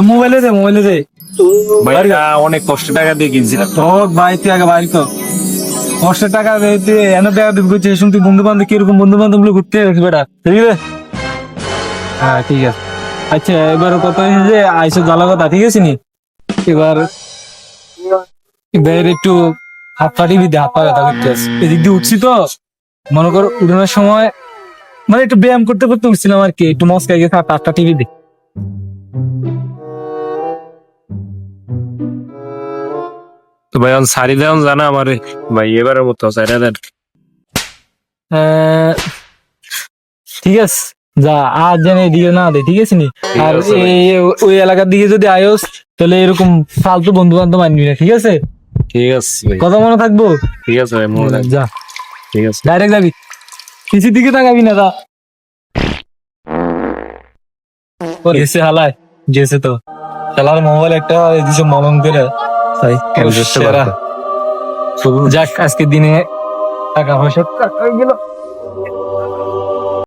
মোবাইলে দে ভাইয়া অনেক কষ্ট টাকা দিয়ে কিনছিলাম। তোর ভাই তুই আগে বাইর কর কষ্টের টাকা দে তুই এনে টাকা দিবি করছিস শুন তুই বন্ধু বান্ধব কিরকম বন্ধু বান্ধব গুলো ঘুরতে যাচ্ছিস বেটা ঠিক আছে হ্যাঁ ঠিক আছে আচ্ছা এবার কত হয়েছে যে আইসো জ্বালা কথা ঠিক আছে নি এবার এবার একটু হাত পা টিপি দে হাত পা ব্যথা করতে আছে এদিক দিয়ে উঠছি তো মনে কর উঠানোর সময় মানে একটু ব্যায়াম করতে করতে উঠছিলাম আর কি একটু মস্কাই গেছে হাতটা টিপি দে তো ভাই সারি দেওয়ান জানা আমারে ভাই এবারের মতো সাইরা দেন। আহ, ঠিক আছে যা আর জানি দিয়ে না দে ঠিক আছে নি ঠিক আর আছে ভাই। ওই এলাকার দিকে যদি আয়োস তাহলে এরকম ফালতু বন্ধু বান্ধব আনবি না ঠিক আছে ঠিক আছে ভাই, কথা মনে থাকবো ঠিক আছে ভাই, মনে রাখবেন। যা ঠিক আছে। ডাইরেক্ট যাবি কিছুর দিকে তাকাবি না যা গেছে হালায় গেছে তো খেলার মোবাইল একটা দিছে মলম করে তাই বুঝতে সেরা। পারতো। যাক আজকে দিনে টাকা পয়সা গেল